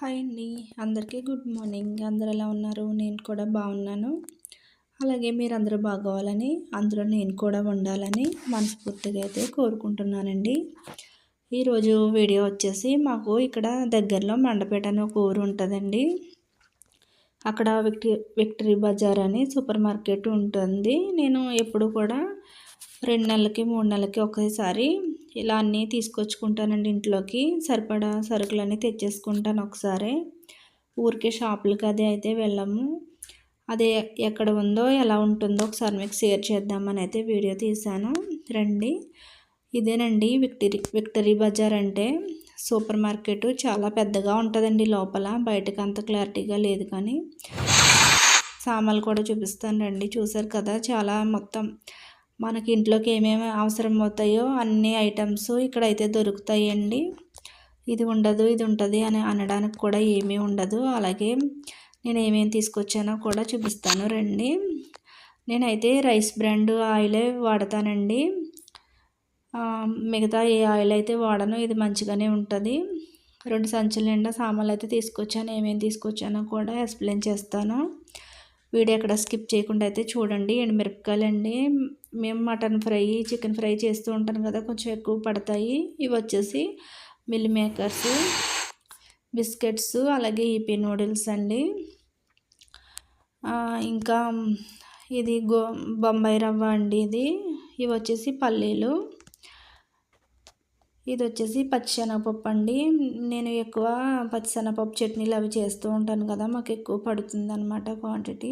Hi అండి. అందరికీ good morning. అందరూ ఎలా ఉన్నారు? నేను కూడా బాగున్నాను. అలాగే మీరందరూ బాగోవాలని, అందులో నేను కూడా ఉండాలని మనస్ఫూర్తిగా అయితే కోరుకుంటున్నానండి. ఈరోజు వీడియో వచ్చేసి మాకు ఇక్కడ దగ్గరలో మండపేట అనే ఒక ఊరు ఉంటుందండి. అక్కడ విక్టరీ బజార్ అని సూపర్ మార్కెట్ ఉంటుంది. నేను ఎప్పుడు కూడా 2 నెలలకి 3 నెలలకి ఒకేసారి ఇలా అన్నీ తీసుకొచ్చుకుంటానండి. ఇంట్లోకి సరిపడా సరుకులన్నీ తెచ్చేసుకుంటాను ఒకసారి. ఊరికే షాపులకి అది అయితే వెళ్ళము. అదే ఎక్కడ ఉందో ఎలా ఉంటుందో ఒకసారి మీకు షేర్ చేద్దామని అయితే వీడియో తీశాను. రండి. ఇదేనండి విక్టరీ బజార్ అంటే సూపర్ మార్కెట్. చాలా పెద్దగా ఉంటుందండి లోపల. బయటకు అంత క్లారిటీగా లేదు కానీ సామాన్లు కూడా చూపిస్తాను రండి. చూసారు కదా, చాలా మొత్తం మనకి ఇంట్లోకి ఏమేమి అవసరం అవుతాయో అన్ని ఐటమ్స్ ఇక్కడైతే దొరుకుతాయండి. ఇది ఉండదు ఇది ఉంటుంది అని అనడానికి కూడా ఏమీ ఉండదు. అలాగే నేను ఏమేమి తీసుకొచ్చానో కూడా చూపిస్తాను రండి. నేనైతే రైస్ బ్రాండ్ ఆయిలే వాడతానండి. మిగతా ఏ ఆయిల్ అయితే వాడను. ఇది మంచిగానే ఉంటుంది. 2 సంచుల నిండా సామాన్లు అయితే తీసుకొచ్చాను. ఏమేమి తీసుకొచ్చానో కూడా ఎక్స్ప్లెయిన్ చేస్తాను. వీడియో ఎక్కడ స్కిప్ చేయకుండా అయితే చూడండి. ఎండుమిరపకాయలండి. మేము మటన్ ఫ్రై, చికెన్ ఫ్రై చేస్తూ ఉంటాను కదా, కొంచెం ఎక్కువ పడతాయి. ఇవి వచ్చేసి మిల్ మేకర్స్, బిస్కెట్స్, అలాగే ఈపీ నూడిల్స్ అండి. ఇంకా ఇది బొంబాయి రవ్వ అండి. ఇవి వచ్చేసి పల్లీలు. ఇది వచ్చేసి పచ్చిశనగపప్పు అండి. నేను ఎక్కువ పచ్చిశనగపప్పు చట్నీలు అవి చేస్తూ ఉంటాను కదా, మాకు ఎక్కువ పడుతుంది అన్నమాట క్వాంటిటీ.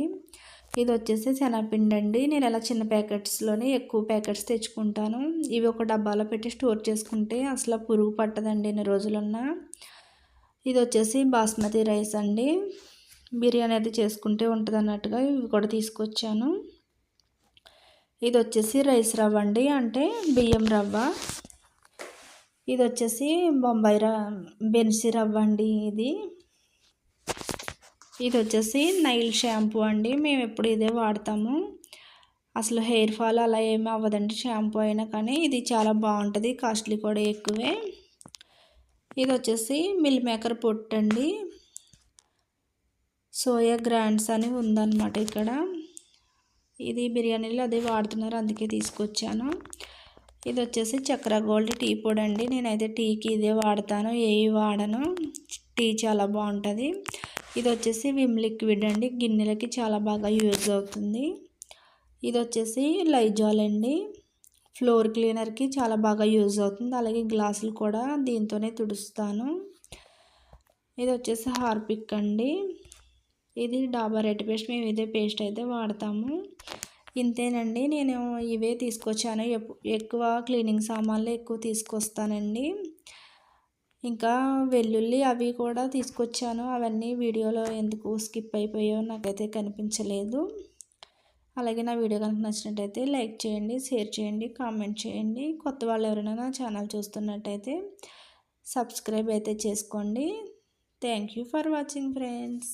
ఇది వచ్చేసి శనగపిండి అండి. నేను ఇలా చిన్న ప్యాకెట్స్లోనే ఎక్కువ ప్యాకెట్స్ తెచ్చుకుంటాను. ఇవి ఒక డబ్బాలో పెట్టి స్టోర్ చేసుకుంటే అసలు పురుగు పట్టదండి ఎన్ని రోజులున్నా. ఇది వచ్చేసి బాస్మతి రైస్ అండి. బిర్యానీ అది చేసుకుంటే ఉంటుంది అన్నట్టుగా ఇవి కూడా తీసుకొచ్చాను. ఇది వచ్చేసి రైస్ రవ్వ అండి, అంటే బియ్యం రవ్వ. ఇది వచ్చేసి బెన్సీ రవ్వ అండి. ఇది వచ్చేసి నైల్ షాంపూ అండి. మేము ఎప్పుడు ఇదే వాడతాము. అసలు హెయిర్ ఫాల్ అలా ఏమీ అవ్వదండి షాంపూ అయినా కానీ. ఇది చాలా బాగుంటుంది, కాస్ట్లీ కూడా ఎక్కువే. ఇది వచ్చేసి మిల్ మేకర్ పొట్టు అండి. సోయా గ్రాండ్స్ అని ఉందన్నమాట ఇక్కడ. ఇది బిర్యానీలో అదే వాడుతున్నారు, అందుకే తీసుకొచ్చాను. ఇది వచ్చేసి చక్ర గోల్డ్ టీ పొడి అండి. నేనైతే టీకి ఇదే వాడతాను, ఏవి వాడను. టీ చాలా బాగుంటుంది. ఇది వచ్చేసి విమ్ లిక్విడ్ అండి. గిన్నెలకి చాలా బాగా యూజ్ అవుతుంది. ఇది వచ్చేసి లైజాల్ అండి. ఫ్లోర్ క్లీనర్కి చాలా బాగా యూజ్ అవుతుంది. అలాగే గ్లాసులు కూడా దీంతోనే తుడుస్తాను. ఇది వచ్చేసి హార్పిక్ అండి. ఇది డాబర్ రెడ్ పేస్ట్. మేము ఇదే పేస్ట్ అయితే వాడతాము. ఇంతేనండి. నేను ఇవే తీసుకొచ్చాను. ఎక్కువ క్లీనింగ్ సామాన్లు ఎక్కువ తీసుకొస్తానండి. ఇంకా వెల్లుల్లి అవి కూడా తీసుకొచ్చాను. అవన్నీ వీడియోలో ఎందుకు స్కిప్ అయిపోయాయో నాకైతే కనిపించలేదు. అలాగే నా వీడియో కనుక నచ్చినట్టయితే లైక్ చేయండి, షేర్ చేయండి, కామెంట్ చేయండి. కొత్త వాళ్ళు ఎవరైనా నా ఛానల్ చూస్తున్నట్టయితే సబ్స్క్రైబ్ అయితే చేసుకోండి. Thank you for watching friends.